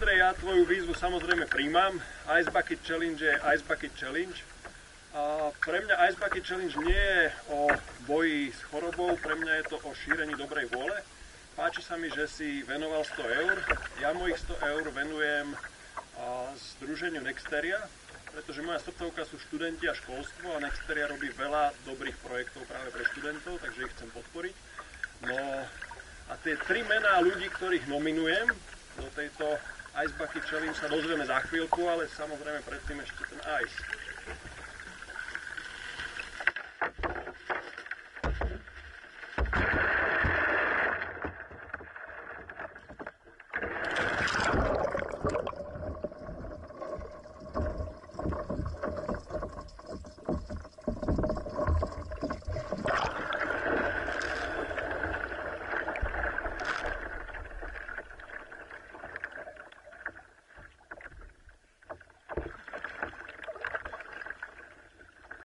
Ondrej, ja tvoju výzvu samozrejme príjmam. Ice Bucket Challenge je Ice Bucket Challenge. A pre mňa Ice Bucket Challenge nie je o boji s chorobou, pre mňa je to o šírení dobrej vôle. Páči sa mi, že si venoval 100 eur. Ja mojich 100 eur venujem združeniu Nexteria, pretože moja srdcovka sú študenti a školstvo a Nexteria robí veľa dobrých projektov práve pre študentov, takže ich chcem podporiť. No a tie 3 mená ľudí, ktorých nominujem do tejto Ice Bucket Challenge, sa dozvieme za chvíľku, ale samozrejme predtým ešte ten ice.